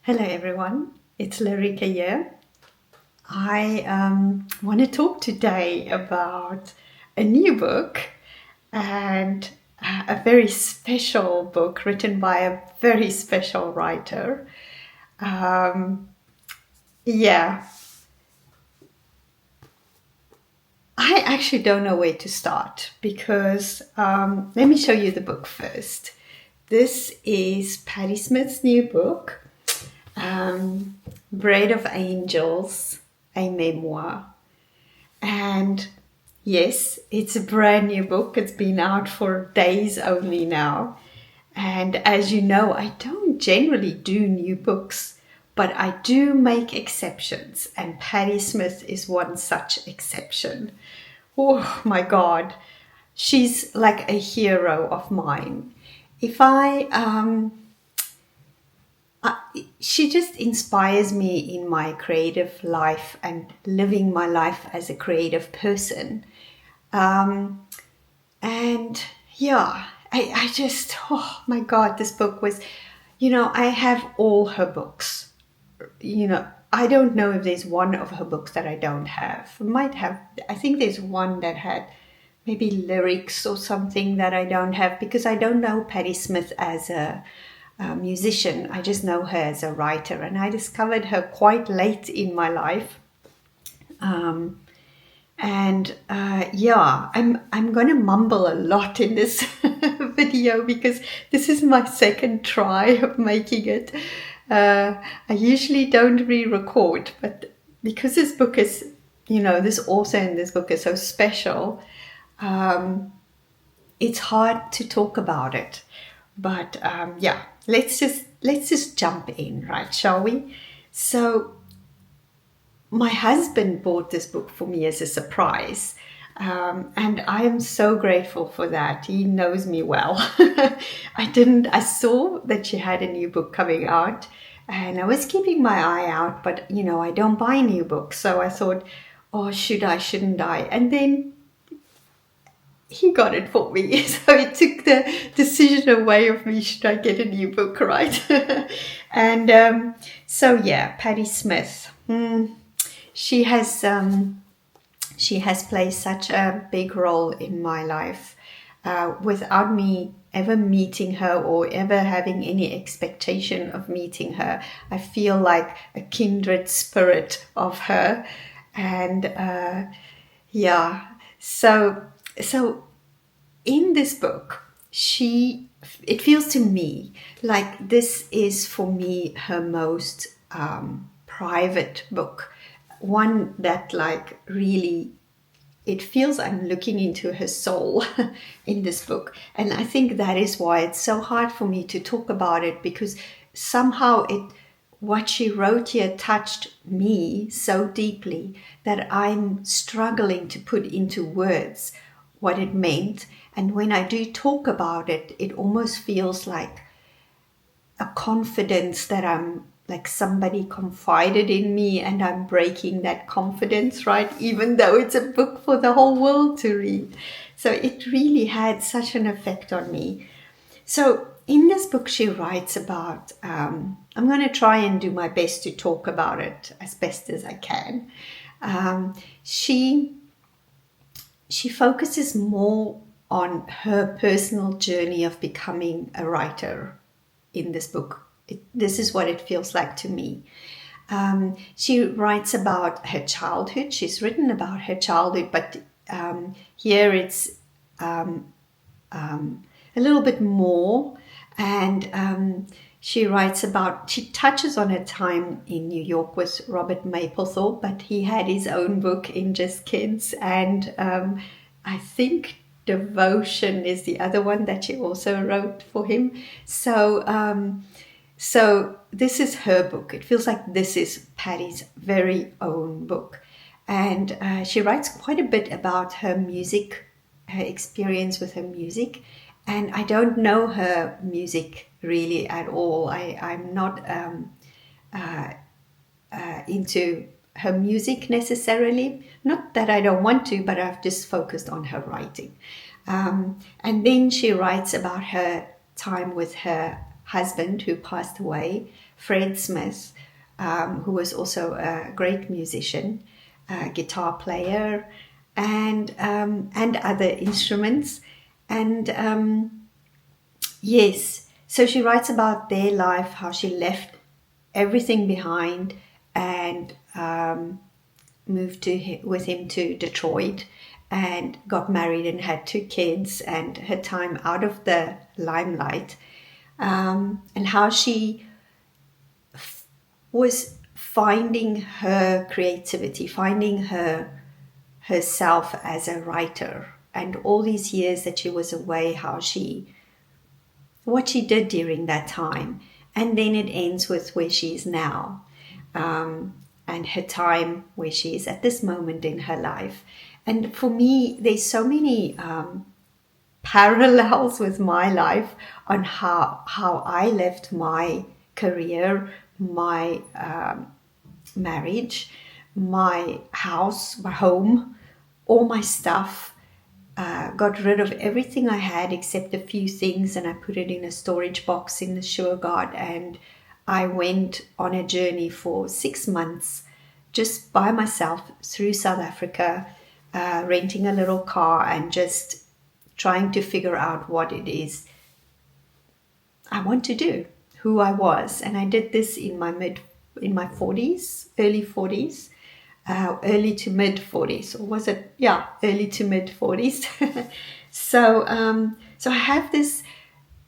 Hello everyone, it's Larika here. I want to talk today about a new book and a very special book written by a very special writer. Um, yeah, I actually don't know where to start because let me show you the book first. This is Patti Smith's new book, Bread of Angels, a memoir. And yes, it's a brand new book. It's been out for days only now. And as you know, I don't generally do new books, but I do make exceptions. And Patti Smith is one such exception. Oh my God, she's like a hero of mine. If she just inspires me in my creative life and living my life as a creative person. Um, and yeah, I just, oh my God, this book was, I have all her books. I don't know if there's one of her books that I don't have. Might have, I think there's one that had maybe lyrics or something that I don't have because I don't know Patti Smith as a musician. I just know her as a writer, and I discovered her quite late in my life. Um, and yeah, I'm going to mumble a lot in this video because this is my second try of making it. I usually don't re-record, but because this book is, this author in this book is so special, um, it's hard to talk about it. But yeah, let's just jump in, right? Shall we? So my husband bought this book for me as a surprise. And I am so grateful for that. He knows me well. I saw that she had a new book coming out and I was keeping my eye out, but I don't buy new books. So I thought, oh, shouldn't I? And then he got it for me. So it took the decision away of me, should I get a new book, right? And so yeah, Patti Smith. She has she has played such a big role in my life. Without me ever meeting her or ever having any expectation of meeting her, I feel like a kindred spirit of her. And yeah, so in this book, it feels to me like this is for me her most private book, one that like really it feels I'm looking into her soul in this book. And I think that is why it's so hard for me to talk about it, because somehow what she wrote here touched me so deeply that I'm struggling to put into words what it meant. And when I do talk about it, it almost feels like a confidence that I'm like somebody confided in me and I'm breaking that confidence, right? Even though it's a book for the whole world to read. So it really had such an effect on me. So in this book, she writes about, I'm going to try and do my best to talk about it as best as I can. She focuses more on her personal journey of becoming a writer in this book. This is what it feels like to me. She writes about her childhood. She's written about her childhood, but here it's a little bit more. And she touches on her time in New York with Robert Mapplethorpe, but he had his own book in Just Kids. And I think Devotion is the other one that she also wrote for him. So this is her book. It feels like this is Patti's very own book. And she writes quite a bit about her music, her experience with her music. And I don't know her music really at all. I'm not into her music necessarily. Not that I don't want to, but I've just focused on her writing. And then she writes about her time with her husband who passed away, Fred Smith, who was also a great musician, guitar player, and other instruments. And yes, so she writes about their life, how she left everything behind and moved with him to Detroit and got married and had 2 kids, and her time out of the limelight, and how she was finding her creativity, finding herself as a writer, and all these years that she was away, what she did during that time. And then it ends with where she is now, and her time where she is at this moment in her life. And for me, there's so many parallels with my life on how I left my career, my marriage, my house, my home, all my stuff. Got rid of everything I had except a few things, and I put it in a storage box in the Sugarguard, and I went on a journey for 6 months just by myself through South Africa, renting a little car and just trying to figure out what it is I want to do, who I was. And I did this in my 40s, early 40s. Early to mid 40s, or was it? Yeah, early to mid 40s. So I have this.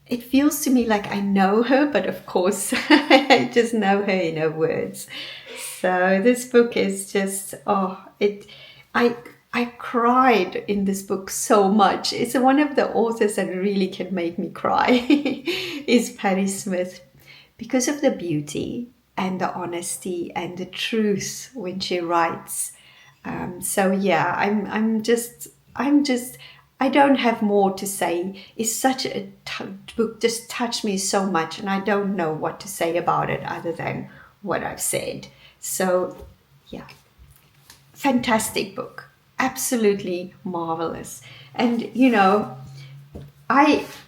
It feels to me like I know her, but of course, I just know her in her words. So this book is just I cried in this book so much. It's one of the authors that really can make me cry. Is Patti Smith, because of the beauty and the honesty and the truth when she writes. So yeah, I don't have more to say. It's such a book, just touched me so much, and I don't know what to say about it other than what I've said. So yeah, fantastic book, absolutely marvelous. And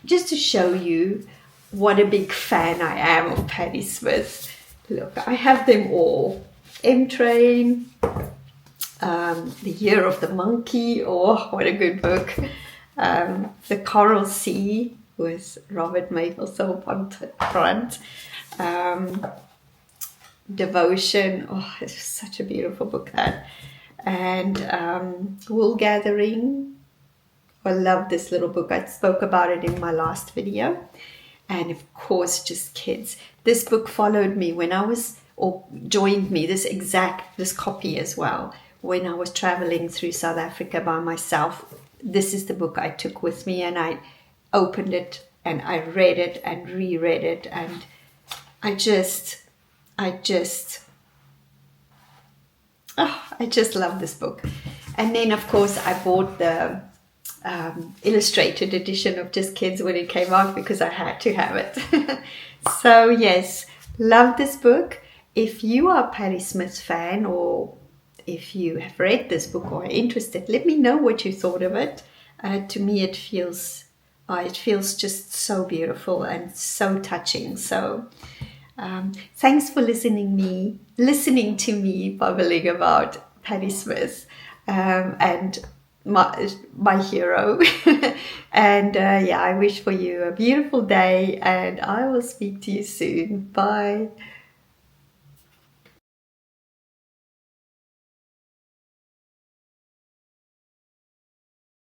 just to show you what a big fan I am of Patti Smith. Look, I have them all. M-Train, The Year of the Monkey, what a good book. The Coral Sea with Robert Mapplethorpe on front. Devotion, it's such a beautiful book, that. And Wool Gathering. I love this little book. I spoke about it in my last video. And of course, just kids. This book followed me when I was, or joined me, this copy as well, when I was traveling through South Africa by myself. This is the book I took with me, and I opened it and I read it and reread it, and I just love this book. And then of course I bought the illustrated edition of Just Kids when it came out, because I had to have it. So yes, love this book. If you are a Patti Smith fan, or if you have read this book or are interested, let me know what you thought of it. To me it feels just so beautiful and so touching. So thanks for listening to me babbling about Patti Smith, and my hero. And I wish for you a beautiful day, and I will speak to you soon. Bye.